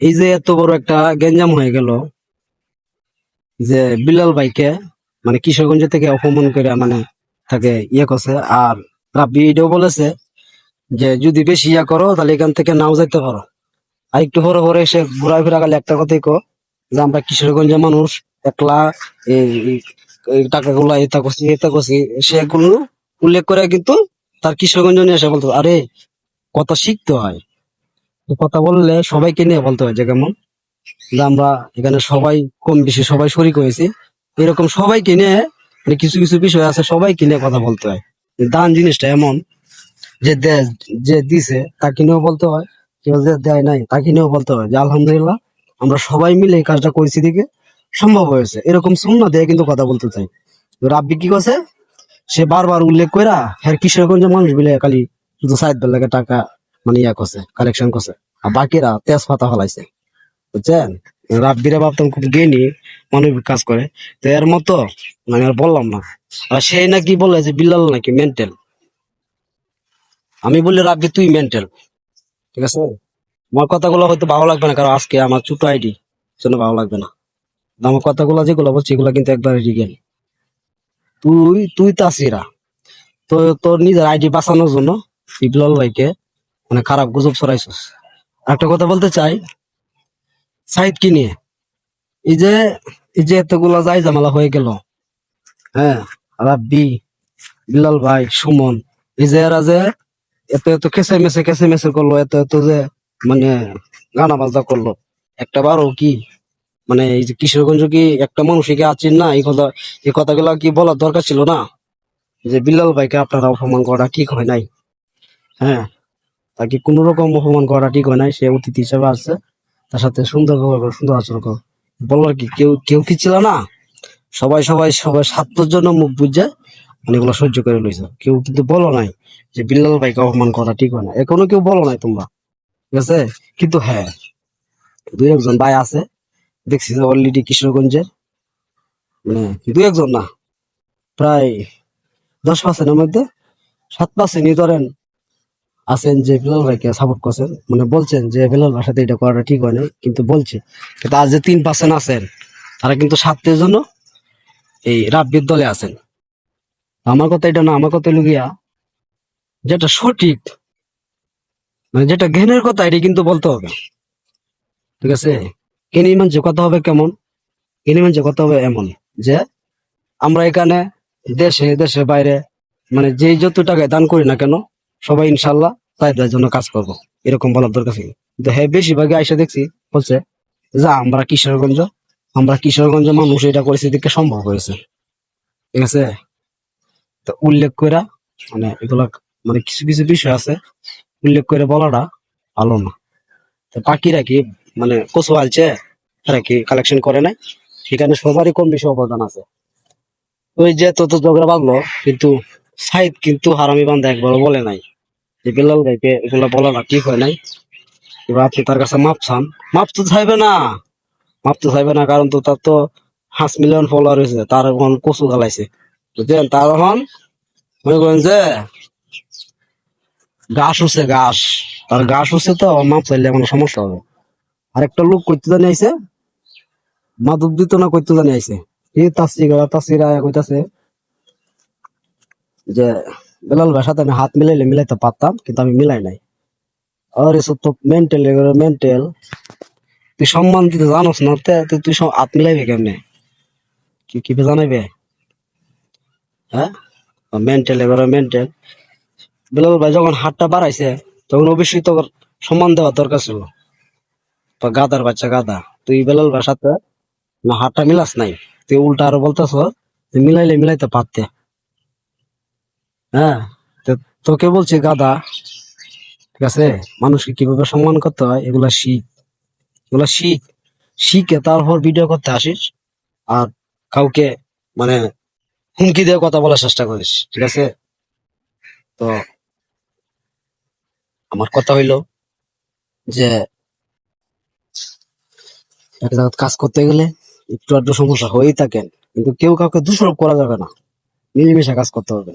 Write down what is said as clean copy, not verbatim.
এই যে এত বড় একটা গ্যাঞ্জাম হয়ে গেল যে বিলাল ভাইকে মানে কিশোরগঞ্জ থেকে অপমান করে মানে তাকে করছে। আর রাব্বি এটাও বলেছে যে যদি বেশি করো তাহলে এখান থেকে নাও যাইতে পারো। আর একটু পরে পরে এসে ঘুরা ফিরা গেলে একটা কথাই কো যে আমরা কিশোরগঞ্জের মানুষ একলা এই এই টাকাগুলা এটা করছি সেগুলো উল্লেখ করে কিন্তু তার কিশোরগঞ্জ নিয়ে এসে বলতো আরে কথা শিখতে হয়। কথা বললে সবাইকে নিয়ে বলতে হয় যে কেমন যে আমরা এখানে সবাই কম বেশি সবাই শরিক হয়েছি, এরকম সবাইকে নিয়ে মানে কিছু কিছু বিষয় আছে সবাইকে নিয়ে কথা বলতে হয়। দান জিনিসটা এমন যে যে দিছে তাকে নিয়েও বলতে হয়, কেউ যে দেয় নাই তাকে নিয়েও বলতে হয় যে আলহামদুলিল্লাহ আমরা সবাই মিলে এই কাজটা করেছি দিকে সম্ভব হয়েছে, এরকম সুন্নাহ দিয়ে কিন্তু কথা বলতে চাই। রাব্বি কি করছে, সে বারবার উল্লেখ কইরা হ্যাঁ কিশোরগঞ্জের মানুষ মিলে খালি শুধু সাইদ বেলাকে টাকা মানে করছে, কালেকশন করছে, আর বাকিরা তেজপাতা ফলাইছে, বুঝছেন। রাব্বিরে ভাবতাম খুব জ্ঞানী মানবিক কাজ করে, তো এর মতো মানে আর বললাম না। আর সে নাকি বলে যে বিল্লাল নাকি মেন্টাল। আমি বলি রাব্বি তুই মেন্টাল, ঠিক আছে। আমার কথাগুলো হয়তো ভালো লাগবে না, কারণ আজকে আমার ছোট আইডি জন্য ভালো লাগবে না। আমার কথাগুলো যেগুলো বলছি এগুলো কিন্তু একবার রিগেল। তুই তুই তাসিরা তো তোর নিজের আইডি বাঁচানোর জন্য বিপ্লব ভাইকে মানে খারাপ গুজব ছড়াইছিস। একটা কথা বলতে চাই সাইদ কি নিয়ে, এই যে এই যে এতগুলা যাই ঝামেলা হয়ে গেল, হ্যাঁ, রাব্বি, বিলাল ভাই, সুমন, এই যে এরা যে এত এত খেসে মেসে করলো, এত এত যে মানে গানা বাজনা করলো, একটা বারও কি মানে এই যে কিশোরগঞ্জ কি একটা মানুষকে আছেন না, এই কথাগুলো কি বলার দরকার ছিল না? যে বিল্লাল ভাইকে আপনারা অপমান করা ঠিক হয় নাই, হ্যাঁ, তাকে কোন রকম অপমান করা ঠিক হয় নাই। সে অতিথি হিসেবে আসছে, তার সাথে সুন্দর ব্যবহার করো, সুন্দর আচরণ করো। বললো কি কেউ কেউ কি ছিল না, সবাই সবাই সবাই স্বার্থের জন্য মুখ বুঝে মানে এগুলো সহ্য করে লইছে। কেউ কিন্তু বলো নাই যে বিল্লাল ভাইকে অপমান করা ঠিক হয় না, এখনো কেউ বলো নাই তোমরা, ঠিক আছে। কিন্তু হ্যাঁ, দুই একজন ভাই আছে দেখছি যে অলরেডি কিশোরগঞ্জের মানে দুই একজন না, প্রায় 10% মধ্যে 7% ধরেন আছেন যে বিলাল ভাইকে সাপোর্ট করছেন, মানে বলছেন যে বিলাল ভাইয়ের সাথে এটা করাটা ঠিক হয় না, কিন্তু বলছে। কিন্তু আজ যে 3% আছেন তারা কিন্তু স্বার্থের জন্য এই রাব্বির দলে আছেন। আমার কথা এটা না, আমার কথা হলো গিয়া যেটা সঠিক মানে যেটা জ্ঞানের কথা এটা কিন্তু বলতে হবে, ঠিক আছে। জ্ঞানী মানুষের কথা হবে কেমন, জ্ঞানী মানুষের কথা হবে এমন যে আমরা এখানে দেশে দেশের বাইরে মানে যে যত টাকায় দান করি না কেন সবাই ইনশাল্লাহ চাহিদার জন্য কাজ করব, এরকম বলার দরকার ছিল। কিন্তু হ্যাঁ বেশিরভাগই আইসা দেখছি বলছে যে আমরা কিশোরগঞ্জ মানুষ এটা পরিস্থিতিকে সম্ভব হয়েছে, ঠিক আছে। তো উল্লেখ কইরা মানে এগুলা মানে কিছু কিছু বিষয় আছে উল্লেখ করে বলাটা ভালো না। তো বাকিরা কি মানে কচু আলছে, তারা কি কালেকশন করে নাই? সেখানে সবারই কম বেশি অবদান আছে। ওই যে তত ঝগড়া বাঁধলো, কিন্তু সাইদ কিন্তু হারামি বান্ধা একবারও বলে নাই যে বেলাল ভাইকে এগুলা বলাটা ঠিক হয় নাই। এবার আপনি তার কাছে মাপ চান, মাপ তো চাইবে না, মাপ তো চাইবে না, কারণ তো তার তো 5 মিলিয়ন ফলোয়ার হয়েছে, তার এখন কচু জ্বালাইছে, বুঝলেন। তার এখন মনে করেন যে ঘাস উঠছে, ঘাস, তার ঘাস উঠছে, তো মাপ চাইলে কোনো সমস্যা হবে। আরেকটা লোক করতে জানি আইছে, মাদক দিত না করতে জানি আইছে, এই তাসিরা কইতাছে যে বেলাল ভাইয়ের সাথে আমি হাত মিলাইলে মিলাইতে পারতাম, কিন্তু আমি মিলাই নাই। আরে সব তো মেন্টাল, মেন্টাল। তুই সম্মান দিতে জানোস না, তুই হাত মিলাইবে কেমনে, কি কি জানাইবে, হ্যাঁ, মেন্টাল, এবারে মেন্টাল। বেলাল ভাই যখন হাতটা বাড়াইছে তখন অবশ্যই তো সম্মান দেওয়ার দরকার ছিল। তো গাদার বাচ্চা গাদা, তুই বেলাল ভাইয়ের সাথে না হাতটা মিলাস নাই, তুই উল্টা আরো বলতেছ মিলাইলে মিলাইতে পারতে, হ্যাঁ। তো তোকে বলছি গাদা, ঠিক আছে। মানুষকে কিভাবে সম্মান করতে হয় এগুলা শিখ, এগুলা শিখ, শিখে তারপর ভিডিও করতে আসিস। আর কাউকে মানে হুমকি দিয়ে কথা বলার চেষ্টা করিস, ঠিক আছে। তো আমার কথা হইলো যে একটা জায়গায় কাজ করতে গেলে একটু আধটু সমস্যা হয়েই থাকে, কিন্তু কেউ কাউকে দোষারোপ করা যাবে না, মিলেমিশে কাজ করতে হবে।